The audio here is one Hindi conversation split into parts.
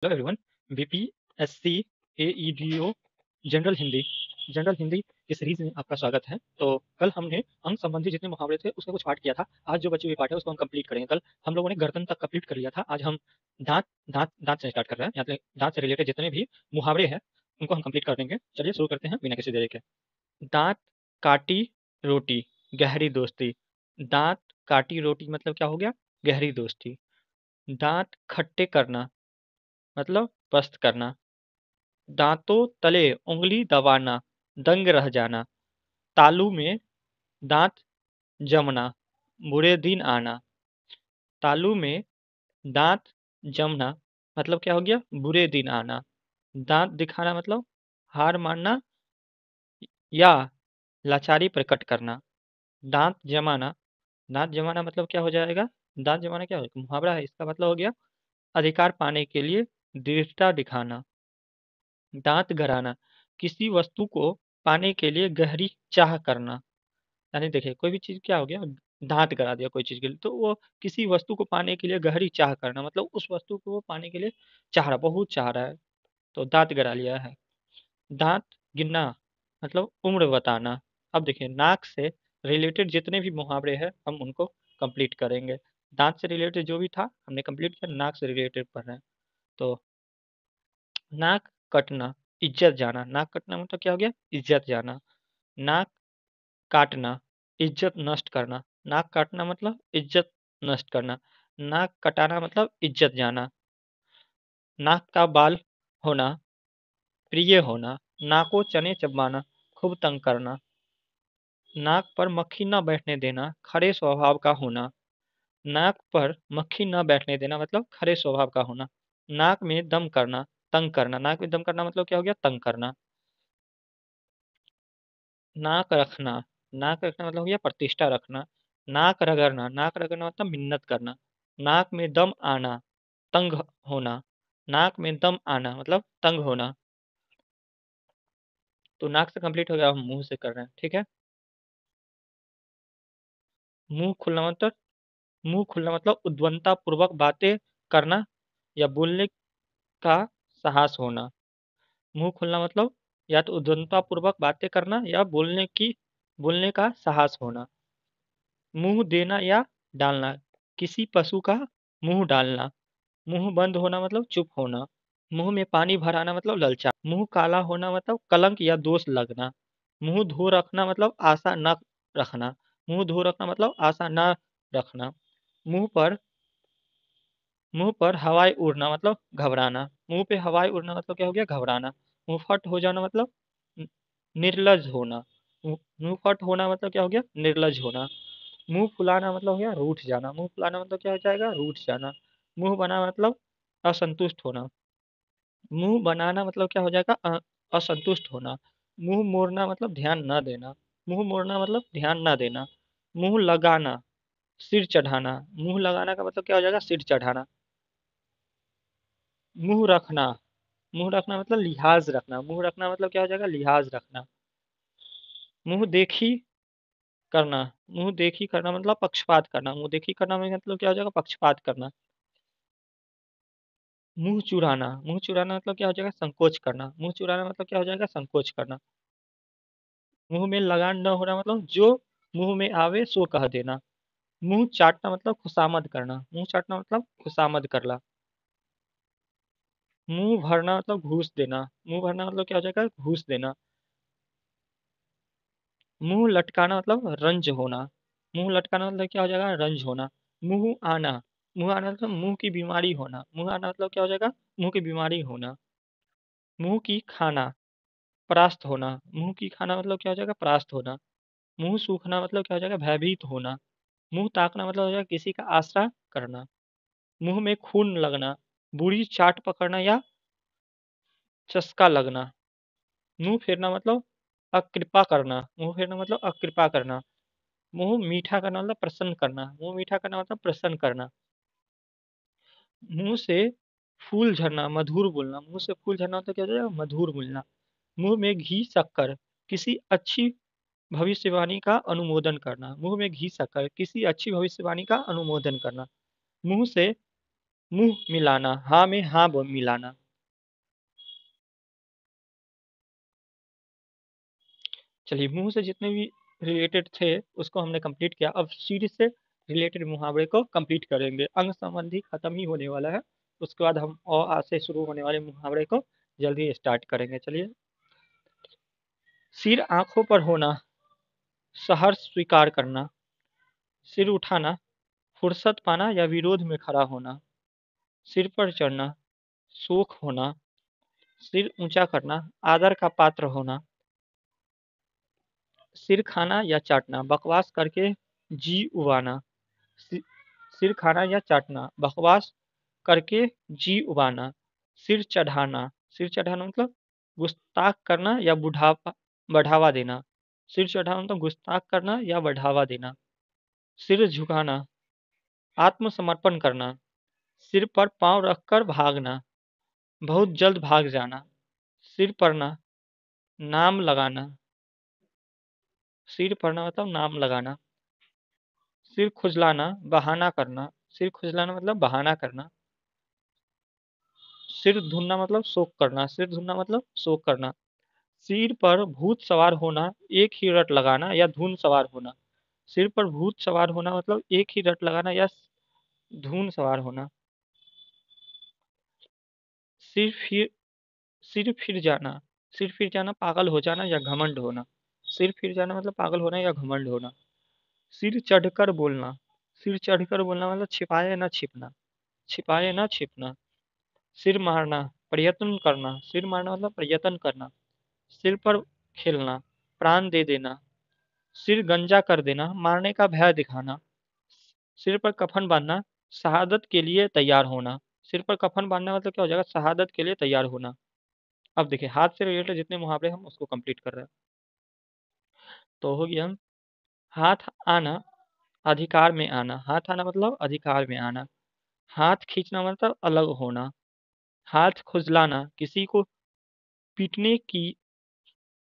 Hello everyone. BPSC AEDO general Hindi की सीरीज में आपका स्वागत है। तो कल हमने अंक संबंधी जितने मुहावरे थे उसका कुछ पाठ किया था। आज जो बची हुई पाठ है उसको हम कंप्लीट करेंगे। कल हम लोगों ने गर्दन तक कंप्लीट कर लिया था। आज हम दांत दांत दांत से स्टार्ट कर रहे हैं। यहाँ दांत से रिलेटेड जितने भी मुहावरे हैं उनको हम कंप्लीट कर देंगे। चलिए शुरू करते हैं बिना किसी देरी के। दांत काटी रोटी गहरी दोस्ती। दांत काटी रोटी मतलब क्या हो गया? गहरी दोस्ती। दांत खट्टे करना मतलब पस्त करना। दांतों तले उंगली दबाना दंग रह जाना। तालू में दांत जमना बुरे दिन आना। तालू में दांत जमना मतलब क्या हो गया? बुरे दिन आना। दांत दिखाना मतलब हार मानना या लाचारी प्रकट करना। दांत जमाना, दांत जमाना मतलब क्या हो जाएगा? दांत जमाना क्या होगा? मुहावरा है, इसका मतलब हो गया अधिकार पाने के लिए दृढ़ता दिखाना। दांत गराना, किसी वस्तु को पाने के लिए गहरी चाह करना। यानी देखिए कोई भी चीज़ क्या हो गया, दांत गरा दिया कोई चीज़ के लिए, तो वो किसी वस्तु को पाने के लिए गहरी चाह करना मतलब उस वस्तु को वो पाने के लिए चाह रहा, बहुत चाह रहा है, तो दांत गरा लिया है। दांत गिनना मतलब उम्र बताना। अब देखिए नाक से रिलेटेड जितने भी मुहावरे हैं हम उनको कंप्लीट करेंगे। दांत से रिलेटेड जो भी था हमने कंप्लीट किया, नाक से रिलेटेड पढ़ रहे हैं। तो नाक कटना इज्जत जाना। नाक कटना मतलब क्या हो गया? इज्जत जाना। नाक काटना इज्जत नष्ट करना। नाक काटना मतलब इज्जत नष्ट करना। नाक कटाना मतलब इज्जत जाना। नाक का बाल होना प्रिय होना। नाको चने चबाना खूब तंग करना। नाक पर मक्खी न बैठने देना खरे स्वभाव का होना। नाक पर मक्खी न बैठने देना मतलब खरे स्वभाव का होना। नाक में दम करना तंग करना। नाक में दम करना मतलब क्या हो गया? तंग करना। नाक रखना, नाक रखना मतलब हो गया प्रतिष्ठा रखना। नाक रगड़ना, नाक रगड़ना मतलब मिन्नत करना। नाक में दम आना तंग होना। नाक में दम आना मतलब तंग होना। तो नाक से कंप्लीट हो गया, हम मुंह से कर रहे हैं, ठीक है। मुंह खुलना मतलब उद्वंता पूर्वक बातें करना या बोलने का साहस होना। मुंह खुलना मतलब या तो उद्वंता पूर्वक बातें करना या बोलने का साहस होना। मुंह देना या डालना, किसी पशु का मुंह डालना। मुंह बंद होना मतलब चुप होना। मुंह में पानी भर आना मतलब ललचा। मुंह काला होना मतलब कलंक या दोष लगना। मुंह धो रखना मतलब आशा न रखना। मुंह धो रखना मतलब आशा न रखना। मुंह पर मुंह पर हवाई उड़ना मतलब घबराना। मुंह पे हवाई उड़ना मतलब क्या हो गया? घबराना। मुंह फट हो जाना मतलब न- निर्लज होना। मुंह फट होना मतलब क्या हो गया? निर्लज होना। मुंह फुलाना मतलब हो गया रूठ जाना। मुंह फुलाना मतलब क्या हो जाएगा? रूठ जाना। मुंह बना मतलब असंतुष्ट होना। मुंह बनाना मतलब क्या हो जाएगा? असंतुष्ट होना। मुंह मोड़ना मतलब ध्यान न देना। मुंह मोड़ना मतलब ध्यान न देना। मुंह लगाना सिर चढ़ाना। मुंह लगाना का मतलब क्या हो जाएगा? सिर चढ़ाना। मुंह रखना, मुंह रखना मतलब लिहाज रखना। मुंह रखना मतलब क्या हो जाएगा? लिहाज रखना। मुंह देखी करना, मुंह देखी करना मतलब पक्षपात करना। मुंह देखी करना में मतलब क्या हो जाएगा? पक्षपात करना। मुंह चुराना, मुंह चुराना मतलब क्या हो जाएगा? संकोच करना। मुंह चुराना मतलब क्या हो जाएगा? संकोच करना। मुंह में लगान न होना मतलब जो मुंह में आवे सो कह देना। मुंह चाटना मतलब खुशामद करना। मुंह चाटना मतलब खुशामद करना। मुंह भरना मतलब घूस देना। मुंह भरना मतलब क्या हो जाएगा? घूस देना। मुंह लटकाना मतलब रंज होना। मुंह लटकाना मतलब क्या हो जाएगा? रंज होना। मुंह आना, मुंह आना मतलब मुंह की बीमारी होना। मुंह आना मतलब क्या हो जाएगा? मुंह की बीमारी होना। मुंह की खाना परास्त होना। मुंह की खाना मतलब क्या हो जाएगा? परास्त होना। मुंह सूखना मतलब क्या हो जाएगा? भयभीत होना। मुंह ताकना मतलब हो जाएगा किसी का आसरा करना। मुंह में खून लगना बुरी चाट पकड़ना या चस्का लगना। मुंह फेरना मतलब अकृपा करना। मुंह फेरना मतलब अकृपा करना। मुंह मीठा करना मतलब प्रसन्न करना। मुंह मीठा करना मतलब प्रसन्न करना। मुंह से फूल झरना मधुर बोलना। मुंह से फूल झरना मतलब क्या हो जाएगा? मधुर बोलना। मुंह में घी शक्कर किसी अच्छी भविष्यवाणी का अनुमोदन करना। मुंह में घी शक्कर किसी अच्छी भविष्यवाणी का अनुमोदन करना। मुंह से मुंह मिलाना, हाँ में हाँ मिलाना। चलिए, मुंह से जितने भी रिलेटेड थे उसको हमने कंप्लीट किया। अब सिर से रिलेटेड मुहावरे को कंप्लीट करेंगे। अंग संबंधी खत्म ही होने वाला है, उसके बाद हम अ आ से शुरू होने वाले मुहावरे को जल्दी स्टार्ट करेंगे। चलिए, सिर आंखों पर होना, सहर्ष स्वीकार करना। सिर उठाना, फुर्सत पाना या विरोध में खड़ा होना। सिर पर चढ़ना, शोक होना। सिर ऊंचा करना, आदर का पात्र होना। सिर खाना या चाटना, बकवास करके जी उबाना। सि- सिर खाना या चाटना, बकवास करके जी उबाना। सिर चढ़ाना, सिर चढ़ाना मतलब गुस्ताख करना या बुढ़ापा बढ़ावा देना। सिर चढ़ाना मतलब गुस्ताख करना या बढ़ावा देना। सिर झुकाना, आत्मसमर्पण करना। सिर पर पांव रखकर भागना, बहुत जल्द भाग जाना। सिर पड़ना, नाम लगाना। सिर पड़ना मतलब नाम लगाना। सिर खुजलाना, बहाना करना। सिर खुजलाना मतलब बहाना करना। सिर धुनना मतलब शोक करना। सिर धुनना मतलब शोक करना। सिर पर भूत सवार होना, एक ही रट लगाना या धुन सवार होना। सिर पर भूत सवार होना मतलब एक ही रट लगाना या धुन सवार होना। सिर फिर सिर फिर जाना, सिर फिर जाना पागल हो जाना या घमंड होना। सिर फिर जाना मतलब पागल होना या घमंड होना। सिर चढ़कर बोलना, सिर चढ़कर बोलना मतलब छिपाए ना छिपना, छिपाए ना छिपना। सिर मारना, प्रयत्न करना। सिर मारना मतलब प्रयत्न करना। सिर पर खेलना, प्राण दे देना। सिर गंजा कर देना, मारने का भय दिखाना। सिर पर कफन बांधना, शहादत के लिए तैयार होना। सिर पर कफन बांधना मतलब क्या हो जाएगा, शहादत के लिए तैयार होना। अब देखिए, हाथ से रिलेटेड जितने मुहावरे हम उसको कंप्लीट कर रहे हैं। तो हो गया, हाथ आना, अधिकार में आना। हाथ आना मतलब अधिकार में आना। हाथ खींचना मतलब अलग होना। हाथ खुजलाना, किसी को पीटने की,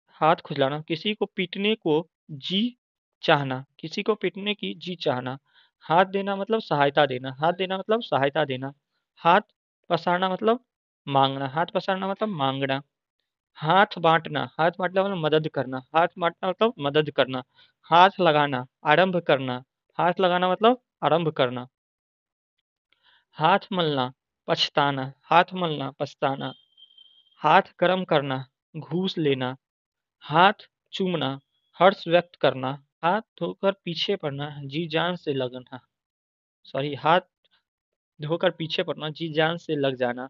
हाथ खुजलाना किसी को पीटने को जी चाहना, किसी को पीटने की जी चाहना। हाथ देना मतलब सहायता देना, हाथ देना मतलब सहायता देना। हाथ पसारना मतलब मांगना, हाथ पसारना मतलब मांगना। हाथ बांटना, हाथ बांटना मतलब मदद करना, हाथ बांटना मतलब मदद करना। हाथ लगाना, आरंभ करना, हाथ लगाना मतलब आरंभ करना। हाथ मलना, पछताना, हाथ मलना पछताना। हाथ गर्म करना, घूस लेना। हाथ चूमना, हर्ष व्यक्त करना। हाथ धोकर पीछे पड़ना, जी जान से लगना। सॉरी, हाथ धोकर पीछे पड़ना, जी जान से लग जाना।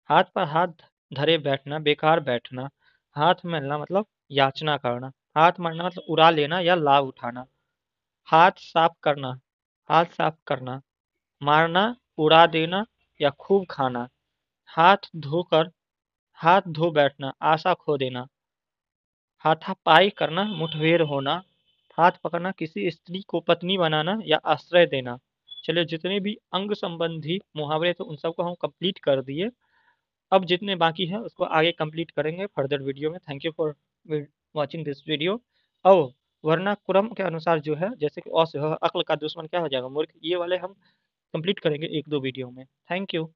हाथ पर हाथ धरे बैठना, बेकार बैठना। हाथ मलना मतलब याचना करना। हाथ मारना मतलब उड़ा लेना या लाभ उठाना। हाथ साफ करना, हाथ साफ करना। मारना, उड़ा देना या खूब खाना। हाथ धोकर, हाथ धो बैठना, आशा खो देना। हाथापाई करना, मुठभेड़ होना। हाथ पकड़ना, किसी स्त्री को पत्नी बनाना या आश्रय देना। चलिए, जितने भी अंग संबंधी मुहावरे थे उन सबको हम कंप्लीट कर दिए। अब जितने बाकी हैं उसको आगे कंप्लीट करेंगे फर्दर वीडियो में। Thank you for watching this video. अब वरना क्रम के अनुसार जो है, जैसे कि अ से ह, अक्ल का दुश्मन क्या हो जाएगा, मूर्ख, ये वाले हम कंप्लीट करेंगे एक दो वीडियो में। Thank you.